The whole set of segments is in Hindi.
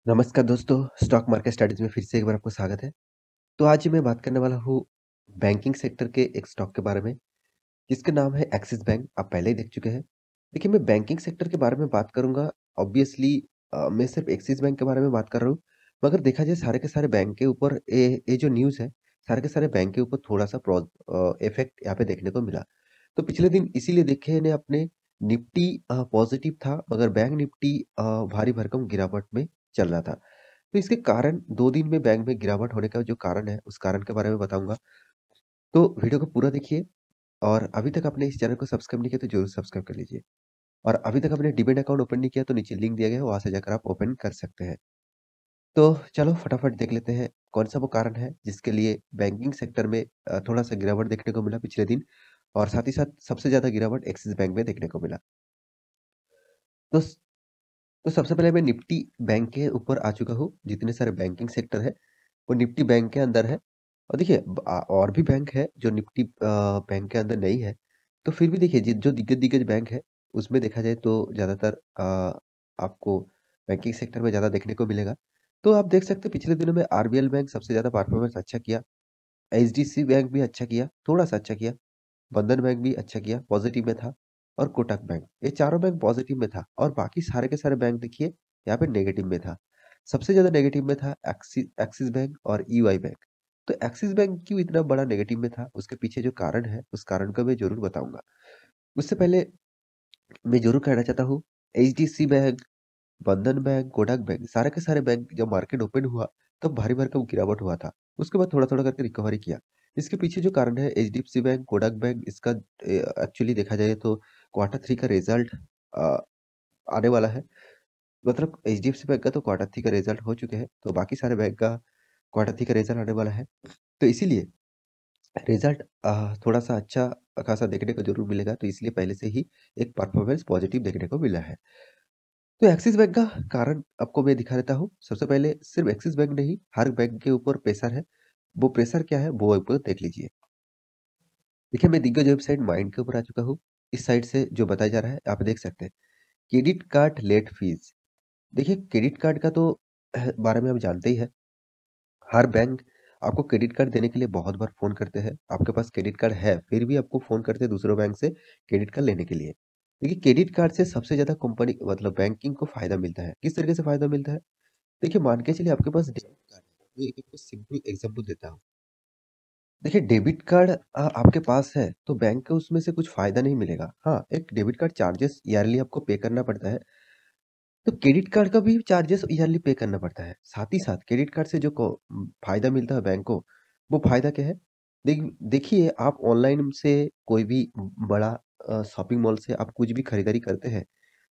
नमस्कार दोस्तों, स्टॉक मार्केट स्टडीज़ में फिर से एक बार आपको स्वागत है। तो आज मैं बात करने वाला हूँ बैंकिंग सेक्टर के एक स्टॉक के बारे में, जिसका नाम है एक्सिस बैंक। आप पहले ही देख चुके हैं। देखिए, मैं बैंकिंग सेक्टर के बारे में बात करूँगा। ऑब्वियसली मैं सिर्फ एक्सिस बैंक के बारे में बात कर रहा हूँ, मगर देखा जाए सारे के सारे बैंक के ऊपर ये जो न्यूज़ है, सारे के सारे बैंक के ऊपर थोड़ा-सा इफ़ेक्ट यहाँ पे देखने को मिला। तो पिछले दिन इसीलिए देखे ने अपने निफ्टी पॉज़िटिव था, मगर बैंक निफ्टी भारी भरकम गिरावट में चल रहा था। तो इसके कारण 2 दिन में बैंक में गिरावट होने का जो कारण है, उस कारण के बारे में बताऊँगा। तो वीडियो को पूरा देखिए और अभी तक आपने इस चैनल को सब्सक्राइब नहीं किया तो ज़रूर सब्सक्राइब कर लीजिए। और अभी तक आपने डीमैट अकाउंट ओपन नहीं किया तो नीचे लिंक दिया गया है, वहाँ से जाकर आप ओपन कर सकते हैं। तो चलो फटाफट देख लेते हैं कौन-सा वो कारण है जिसके लिए बैंकिंग सेक्टर में थोड़ा-सा गिरावट देखने को मिला पिछले दिन और साथ ही साथ सबसे ज़्यादा गिरावट एक्सिस बैंक में देखने को मिला। तो स तो सबसे पहले मैं निफ्टी बैंक के ऊपर आ चुका हूँ, जितने सारे बैंकिंग सेक्टर है वो निफ्टी बैंक के अंदर है। और देखिए और भी बैंक है जो निफ्टी बैंक के अंदर नहीं है। तो फिर भी देखिए जो दिग्गज-दिग्गज बैंक है, उसमें देखा जाए तो ज़्यादातर आपको बैंकिंग सेक्टर में ज़्यादा देखने को मिलेगा। तो आप देख सकते हैं पिछले दिनों में आरबीएल बैंक सबसे ज़्यादा परफॉर्मेंस अच्छा किया, एचडीएफसी बैंक भी अच्छा किया, थोड़ा-सा अच्छा किया, बंधन बैंक भी अच्छा किया, पॉजिटिव में था और कोटक बैंक, ये चारों बैंक पॉजिटिव में था और बाकी सारे के सारे बैंक देखिए यहाँ पे नेगेटिव में था। सबसे ज़्यादा नेगेटिव में था एक्सिस बैंक और ईवाई बैंक। तो एक्सिस बैंक क्यों इतना बड़ा नेगेटिव में था, उसके पीछे जो कारण है, उस कारण को मैं ज़रूर बताऊँगा। उससे पहले मैं ज़रूर कहना चाहता हूँ, एचडीएफसी बैंक, बंधन बैंक, कोटक बैंक, सारे के सारे बैंक जब मार्केट ओपन हुआ, तब भारी भरकम गिरावट हुआ था। उसके बाद थोड़ा-थोड़ा करके रिकवरी किया। इसके पीछे जो कारण है एचडीएफसी बैंक, कोटक बैंक इसका एक्चुअली देखा जाए तो क्वार्टर 3 का रिज़ल्ट अ, आने वाला है। मतलब एचडीएफसी बैंक का तो क्वार्टर 3 का रिज़ल्ट हो चुके हैं, तो बाकी सारे बैंक का क्वार्टर 3 का रिज़ल्ट आने वाला है। तो इसीलिए रिज़ल्ट थोड़ा-सा अच्छा खासा देखने को ज़रूर मिलेगा, तो इसलिए पहले से ही एक परफॉर्मेंस पॉजिटिव देखने को मिला है। तो एक्सिस बैंक का कारण आपको मैं दिखा देता हूँ। सबसे पहले सिर्फ एक्सिस बैंक नहीं, हर बैंक के ऊपर प्रेशर है। वो प्रेशर क्या है, वो ऊपर देख लीजिए। देखिए, मैं दिग्गज वेबसाइट माइंड के ऊपर आ चुका हूँ। इस साइट से जो बताया जा रहा है, आप देख सकते हैं। Credit card late fees. देखिए, क्रेडिट कार्ड का तो बारे में आप जानते ही हैं। हर बैंक आपको क्रेडिट कार्ड देने के लिए बहुत बार फ़ोन करते हैं। आपके पास क्रेडिट कार्ड है, फिर भी आपको फ़ोन करते हैं दूसरे बैंक से क्रेडिट कार्ड लेने के लिए। देखिए, क्रेडिट कार्ड से सबसे ज़्यादा कंपनी मतलब बैंकिंग को फ़ायदा मिलता है। किस तरीके से फ़ायदा मिलता है? देखिए, मान के चलिए आपके पास डेबिट कार्ड है। मैं एक आपको सिंपल एग्ज़ाम्पल देता हूँ। देखिए, डेबिट कार्ड आपके पास है, तो बैंक को उसमें से कुछ फ़ायदा नहीं मिलेगा। हाँ, एक डेबिट कार्ड चार्जेस ईयरली आपको पे करना पड़ता है। तो क्रेडिट कार्ड का भी चार्जेस ईयरली पे करना पड़ता है। साथ ही साथ क्रेडिट कार्ड से जो फ़ायदा मिलता है बैंक को, वो फ़ायदा क्या है? देखिए आप ऑनलाइन से कोई भी बड़ा शॉपिंग मॉल से आप कुछ भी खरीदारी करते हैं,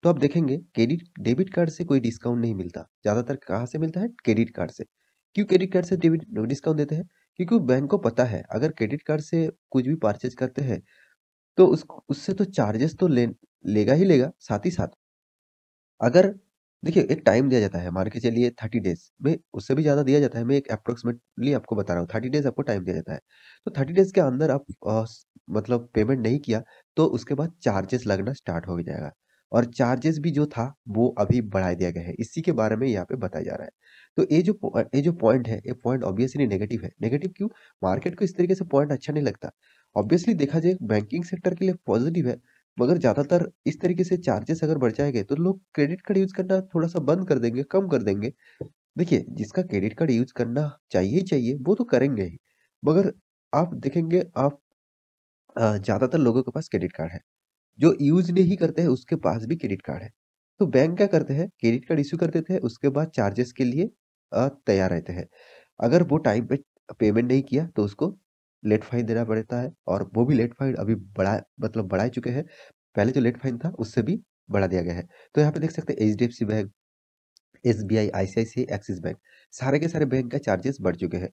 तो आप देखेंगे डेबिट कार्ड से कोई डिस्काउंट नहीं मिलता। ज़्यादातर कहाँ से मिलता है? क्रेडिट कार्ड से। क्यों क्रेडिट कार्ड से डेबिट डिस्काउंट देते हैं? क्योंकि बैंक को पता है अगर क्रेडिट कार्ड से कुछ भी परचेज़ करते हैं, तो उससे तो चार्जेस तो लेगा ही लेगा, साथ ही साथ अगर देखिए एक टाइम दिया जाता है, मान के चलिए 30 डेज़ में उससे भी ज़्यादा दिया जाता है, मैं एक एप्रोक्सिमेटली आपको बता रहा हूँ, 30 डेज़ आपको टाइम दिया जाता है। तो 30 डेज़ के अंदर आप मतलब पेमेंट नहीं किया, तो उसके बाद चार्जेस लगना स्टार्ट हो जाएगा और चार्जेस भी जो था, वो अभी बढ़ा दिया गया है। इसी के बारे में यहाँ पे बताया जा रहा है। तो ये जो पॉइंट है, ये पॉइंट ऑब्वियसली नेगेटिव है। नेगेटिव क्यों? मार्केट को इस तरीके से पॉइंट अच्छा नहीं लगता। ऑब्वियसली देखा जाए बैंकिंग सेक्टर के लिए पॉज़िटिव है। मगर ज़्यादातर इस तरीके से चार्जेस अगर बढ़ जाएँगे, तो लोग क्रेडिट कार्ड यूज़ करना थोड़ा-सा बंद कर देंगे, कम कर देंगे। देखिए, जिसका क्रेडिट कार्ड यूज़ करना चाहिए ही चाहिए, वो तो करेंगे ही। मगर आप देखेंगे ज़्यादातर लोगों के पास क्रेडिट कार्ड है। जो यूज़ नहीं करते हैं, उसके पास भी क्रेडिट कार्ड है। तो बैंक क्या करते हैं, क्रेडिट कार्ड इश्यू कर देते हैं, उसके बाद चार्जेस के लिए तैयार रहते हैं। अगर वो टाइम पे पेमेंट नहीं किया, तो उसको लेट फाइन देना पड़ता है और वो भी लेट फाइन अभी बढ़ा ही चुके हैं। पहले जो लेट फाइन था, उससे भी बढ़ा दिया गया है। तो यहाँ पे देख सकते हैं HDFC bank, SBI, ICICI, axis bank, सारे के सारे बैंक का चार्जेस बढ़ चुके हैं।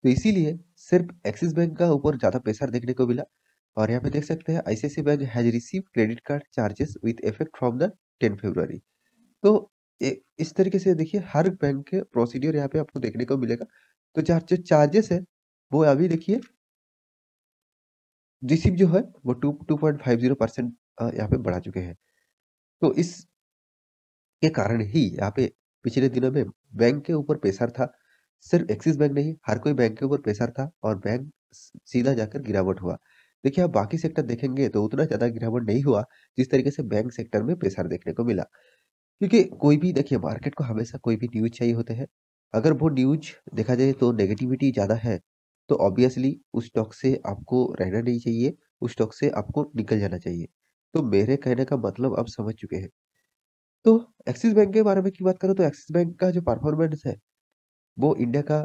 तो इसीलिए सिर्फ एक्सिस बैंक का ऊपर ज़्यादा प्रेशर देखने को मिला और यहाँ पे देख सकते हैं ICICI bank has received credit card charges with effect from the 10 फरवरी। तो इस तरीके से देखिए हर बैंक के प्रोसीड्यूर यहाँ पे आपको देखने को मिलेगा। तो जो चार्जेस है, वो अभी देखिए रिसीव जो है वो 2.50% यहाँ पे बढ़ा चुके हैं। तो इसके कारण ही यहाँ पे पिछले दिनों में बैंक के ऊपर प्रेशर था। सिर्फ एक्सिस बैंक नहीं, हर कोई बैंक के ऊपर प्रेशर था और बैंक सीधा जाकर गिरावट हुआ। देखिए, आप बाकी सेक्टर देखेंगे तो उतना ज़्यादा गिरावट नहीं हुआ, जिस तरीके से बैंक सेक्टर में प्रेशर देखने को मिला। क्योंकि कोई भी देखिए मार्केट को हमेशा कोई भी न्यूज़ चाहिए होते हैं। अगर वो न्यूज़ देखा जाए तो नेगेटिविटी ज़्यादा है, तो ऑब्वियसली उस स्टॉक से आपको रहना नहीं चाहिए, उस स्टॉक से आपको निकल जाना चाहिए। तो मेरे कहने का मतलब आप समझ चुके हैं। तो एक्सिस बैंक के बारे में की बात करूँ तो एक्सिस बैंक का जो परफॉर्मेंस है, वो इंडिया का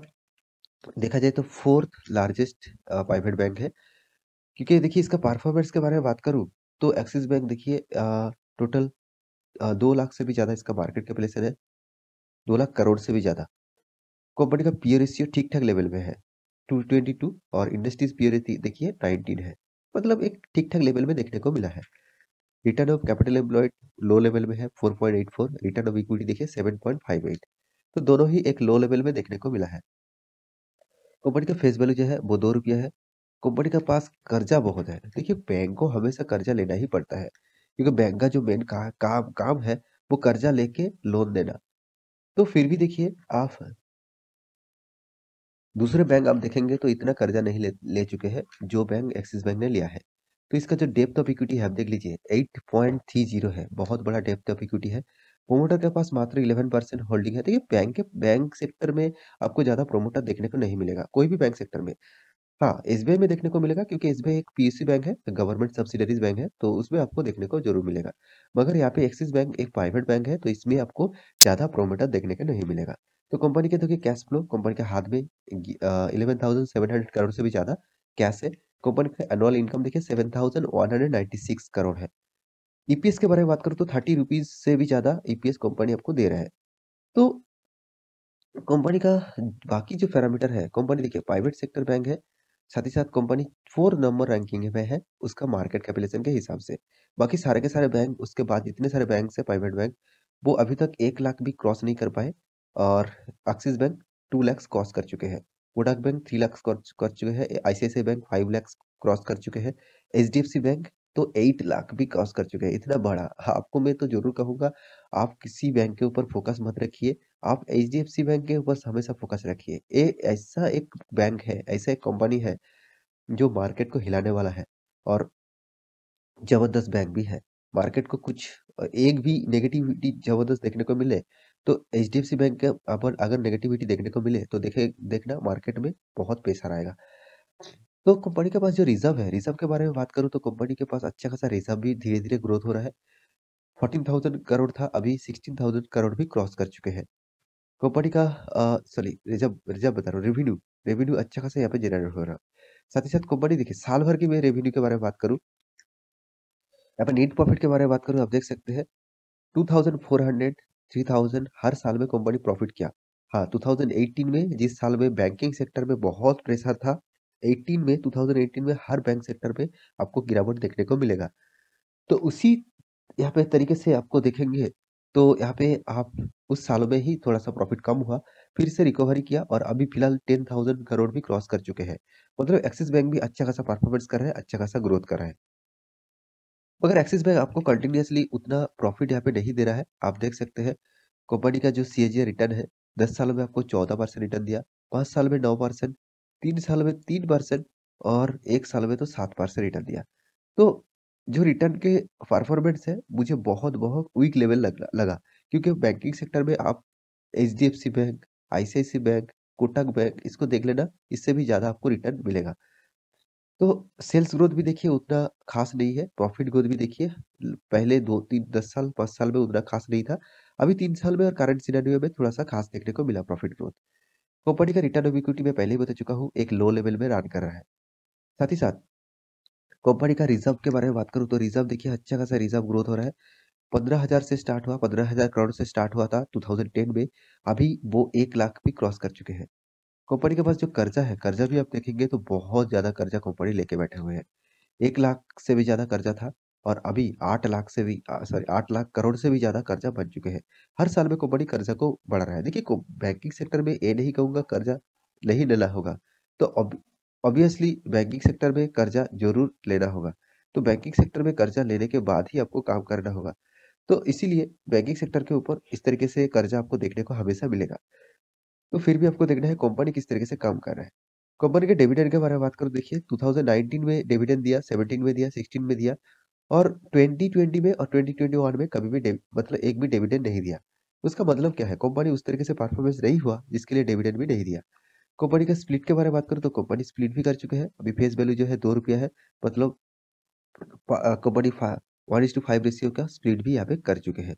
देखा जाए तो 4th लार्जेस्ट प्राइवेट बैंक है। क्योंकि देखिए इसका परफॉर्मेंस के बारे में बात करूँ, तो एक्सिस बैंक देखिए टोटल 2 लाख से भी ज़्यादा इसका मार्केट कैपिटलाइजेशन है, 2 लाख करोड़ से भी ज़्यादा। कंपनी का पीई रेशियो ठीक-ठाक लेवल में है, 222 और इंडस्ट्रीज़ पीई देखिए 19 है। मतलब एक ठीक-ठाक लेवल में देखने को मिला है। Return of capital employed low level में है 4.84, रिटर्न ऑफ इक्विटी देखिए 7.58। तो दोनों ही एक लो लेवल में देखने को मिला है। कंपनी का फेस वैल्यू जो है वो ₹2 है। कंपनी के पास कर्जा बहुत है। देखिए बैंक को हमेशा कर्जा लेना ही पड़ता है, क्योंकि बैंक का जो मेन काम काम है वो कर्जा लेके लोन देना। तो फिर भी देखिए आप दूसरे बैंक आप देखेंगे तो इतना कर्जा नहीं ले ले चुके हैं, जो बैंक एक्सिस बैंक ने लिया है। तो इसका जो डेप्थ ऑफ इक्विटी है आप देख लीजिए 8.30 है, बहुत बड़ा डेप्थ ऑफ इक्विटी है। प्रोमोटर के पास मात्र 11% होल्डिंग है। देखिए बैंक सेक्टर में आपको ज़्यादा प्रोमोटर देखने को नहीं मिलेगा, कोई भी बैंक सेक्टर में। हाँ, एसबीआई में देखने को मिलेगा क्योंकि एसबीआई एक पीएसयू बैंक है, गवर्नमेंट सब्सिडियरीज़ बैंक है, तो उसमें आपको देखने को ज़रूर मिलेगा। मगर यहाँ पे एक्सिस बैंक एक प्राइवेट बैंक है, तो इसमें आपको ज़्यादा प्रोमोटर देखने को नहीं मिलेगा। तो कंपनी के देखिए कैश फ्लो कंपनी के हाथ में 11,700 करोड़ से भी ज़्यादा कैश है। कंपनी का एनुअल इनकम देखिए 7,196 करोड़ है। ईपीएस के बारे में बात करूँ तो ₹30 से भी ज़्यादा ईपीएस कंपनी आपको दे रहा है। तो कंपनी का बाकी जो पैरामीटर है, कंपनी देखिए प्राइवेट सेक्टर बैंक है, साथ ही साथ कंपनी 4 नंबर रैंकिंग में है, उसका मार्केट कैपिटलाइजेशन के हिसाब से। बाकी सारे के सारे बैंक उसके बाद जितने सारे बैंक्स हैं प्राइवेट बैंक, वो अभी तक 1 लाख भी क्रॉस नहीं कर पाए और एक्सिस बैंक 2 लाख क्रॉस कर चुके हैं। कोटक बैंक 3 लाख क्रॉस कर चुके हैं, आईसीआईसीआई बैंक 5 लाख क्रॉस कर चुके हैं, एचडीएफसी बैंक तो 8 लाख भी क्रॉस कर चुके हैं, इतना बड़ा। हाँ, आपको मैं तो ज़रूर कहूँगा, आप किसी बैंक के ऊपर फोकस मत रखिए, आप एचडीएफसी बैंक के ऊपर हमेशा फोकस रखिए। ये ऐसा एक बैंक है, ऐसा एक कंपनी है, जो मार्केट को हिलाने वाला है और ज़बरदस्त बैंक भी है। मार्केट को कुछ एक भी नेगेटिविटी ज़बरदस्त देखने को मिले, तो एचडीएफसी बैंक के अगर अगर नेगेटिविटी देखने को मिले, तो देखना मार्केट में बहुत प्रेशर आएगा। तो कंपनी के पास जो रिज़र्व है, रिज़र्व के बारे में बात करूँ तो कंपनी के पास अच्छा खासा रिज़र्व भी धीरे-धीरे ग्रोथ हो रहा है। 14,000 करोड़ था, अभी 16,000 करोड़ भी क्रॉस कर चुके हैं। कंपनी का सॉरी रिज़र्व रिज़र्व बता रहा हूँ, रेवेन्यू रेवेन्यू अच्छा खासा यहाँ पे जनरेट हो रहा है। साथ ही साथ कंपनी देखिए साल भर की मैं रेवेन्यू के बारे में बात करूँ, यहाँ पे नेट प्रॉफिट के बारे में बात करूँ, आप देख सकते हैं 2400 3000 हर साल में कंपनी प्रॉफिट किया। हाँ, 2018 में जिस साल में बैंकिंग सेक्टर में बहुत प्रेशर था, 2018 में हर बैंक सेक्टर में आपको गिरावट देखने को मिलेगा। तो उसी यहाँ पे तरीके से आपको देखेंगे, तो यहाँ पे आप उस सालों में ही थोड़ा-सा प्रॉफिट कम हुआ, फिर से रिकवरी किया और अभी फिलहाल 10,000 करोड़ भी क्रॉस कर चुके हैं। मतलब एक्सिस बैंक भी अच्छा खासा परफॉर्मेंस कर रहा है, अच्छा खासा ग्रोथ कर रहा है। मगर एक्सिस बैंक आपको कंटीन्यूअसली उतना प्रॉफिट यहाँ पे नहीं दे रहा है। आप देख सकते हैं कंपनी का जो सीएजीआर रिटर्न है, 10 सालों में आपको 14% रिटर्न दिया, 5 साल में 9%, 3 साल में 3% और 1 साल में तो 7% रिटर्न दिया। तो जो रिटर्न के परफॉर्मेंस है, मुझे बहुत-बहुत वीक लेवल लगा क्योंकि बैंकिंग सेक्टर में आप HDFC bank, ICICI bank, Kotak bank इसको देख लेना, इससे भी ज़्यादा आपको रिटर्न मिलेगा। तो सेल्स ग्रोथ भी देखिए उतना खास नहीं है, प्रॉफिट ग्रोथ भी देखिए पहले 2-3 10 साल 5 साल में उतना खास नहीं था। अभी 3 साल में और करंट सिनेरियो में थोड़ा-सा खास देखने को मिला प्रॉफिट ग्रोथ। कंपनी का रिटर्न ऑफ इक्विटी मैं पहले ही बता चुका हूँ, एक लो लेवल में रन कर रहा है। साथ ही साथ कंपनी का रिज़र्व के बारे में बात करूँ तो रिज़र्व देखिए अच्छा खासा रिज़र्व ग्रोथ हो रहा है। 15,000 से स्टार्ट हुआ, 15,000 करोड़ से स्टार्ट हुआ था 2010 में, अभी वो 1 लाख भी क्रॉस कर चुके हैं। कंपनी के पास जो कर्जा है, कर्जा भी आप देखेंगे तो बहुत ज़्यादा कर्जा कंपनी लेके बैठे हुए हैं। 1 लाख से भी ज़्यादा कर्जा था और अभी 8 लाख से भी 8 लाख करोड़ से भी ज़्यादा कर्जा बन चुके हैं। हर साल में कंपनी कर्जा को बढ़ा रहा है। देखिए को बैंकिंग सेक्टर में ये नहीं कहूँगा कर्जा नहीं लेना होगा। तो ऑब्वियसली बैंकिंग सेक्टर में कर्जा ज़रूर लेना होगा। तो बैंकिंग सेक्टर में कर्जा लेने के बाद ही आपको काम करना होगा। तो इसीलिए बैंकिंग सेक्टर के ऊपर इस तरीके से कर्जा आपको देखने को हमेशा मिलेगा। तो फिर भी आपको देखना है कंपनी किस तरीके से काम कर रहा है। कंपनी के डिविडेंड के बारे में बात करूँ, देखिए 2019 में डिविडेंड दिया, 17 में दिया, 16 में दिया और 2020 में और 2021 में कभी भी मतलब एक भी डिविडेंड नहीं दिया। उसका मतलब क्या है? कंपनी उस तरीके से परफॉर्मेंस नहीं हुआ जिसके लिए डिविडेंड भी नहीं दिया। कंपनी का स्प्लिट के बारे में बात करूँ तो कंपनी स्प्लिट भी कर चुके हैं। अभी फेस वैल्यू जो है ₹2 है। मतलब कंपनी 1:5 रेशियो का स्प्लिट भी यहाँ पे कर चुके हैं।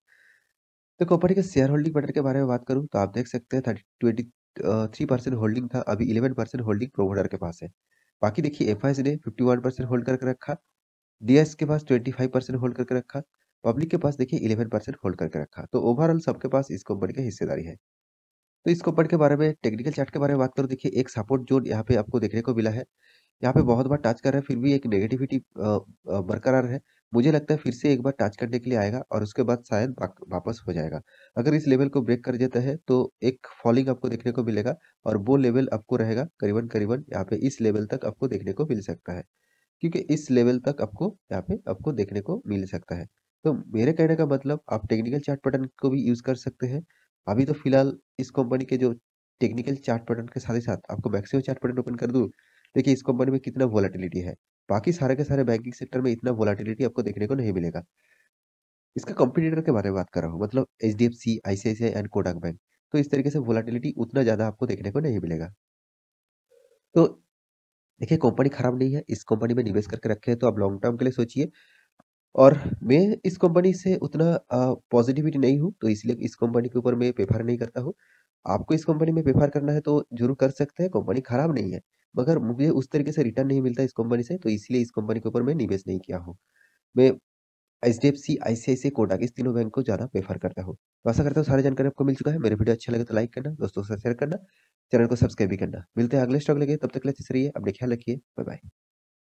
तो कंपनी के शेयर होल्डिंग पैटर्न के बारे में बात करूँ तो आप देख सकते हैं 3% होल्डिंग था, अभी 11% होल्डिंग प्रोमोटर के पास है। बाकी देखिए एफआईज ने 51% होल्ड करके रखा, डीएस के पास 25% होल्ड करके रखा, पब्लिक के पास देखिए 11% होल्ड करके रखा। तो ओवरऑल सबके पास इस कंपनी की हिस्सेदारी है। तो इस कंपनी के बारे में टेक्निकल चार्ट के बारे में बात करूँ, देखिए एक सपोर्ट जोन यहाँ पे आपको देखने को मिला है। यहाँ पे बहुत बार टच कर रहा है, फिर भी एक नेगेटिविटी बरकरार है। मुझे लगता है फिर से एक बार टच करने के लिए आएगा और उसके बाद शायद वापस हो जाएगा। अगर इस लेवल को ब्रेक कर देता है तो एक फॉलिंग आपको देखने को मिलेगा और वो लेवल आपको रहेगा करीबन-करीबन यहाँ पे इस लेवल तक आपको देखने को मिल सकता है। क्योंकि इस लेवल तक आपको यहाँ पे आपको देखने को मिल सकता है। तो मेरे कहने का मतलब आप टेक्निकल चार्ट पैटर्न को भी यूज़ कर सकते हैं। अभी तो फिलहाल इस कंपनी के जो टेक्निकल चार्ट पैटर्न के साथ ही साथ आपको मैक्सिमम चार्ट पैटर्न ओपन कर दूँ, देखिए इस कंपनी में कितना वोलेटिलिटी है। बाकी सारे के सारे बैंकिंग सेक्टर में इतना वोलेटिलिटी आपको देखने को नहीं मिलेगा। इसका कॉम्पिटिटर के बारे में बात कर रहा हूँ, मतलब HDFC, ICICI and Kotak bank. तो इस तरीके से वोलेटिलिटी उतना ज़्यादा आपको देखने को नहीं मिलेगा। तो देखिए कंपनी खराब नहीं है, इस कंपनी में निवेश करके रखे हैं तो आप लॉन्ग टर्म के लिए सोचिए। और मैं इस कंपनी से उतना पॉज़िटिविटी नहीं हूँ, तो इसलिए इस कंपनी के ऊपर मैं प्रेफ़र नहीं करता हूँ। आपको इस कंपनी में प्रेफ़र करना है तो ज़रूर कर सकते हैं, कंपनी खराब नहीं है। मगर मुझे उस तरीके से रिटर्न नहीं मिलता इस कंपनी से, तो इसलिए इस कंपनी के ऊपर मैं निवेश नहीं किया हूँ। मैं एचडीएफसी, आईसीआईसीआई, कोटक इस तीनों बैंक को ज़्यादा प्रेफ़र करता हूँ। तो आशा करता हूँ सारी जानकारी आपको मिल चुका है। मेरा वीडियो अच्छा लगे तो लाइक करना, दोस्तों के साथ शेयर करना, चैनल को सब्सक्राइब भी करना। मिलते हैं अगले स्टॉक लेके, तब तक के लिए खुश रहिए, अपना ख्याल रखिए। Bye bye.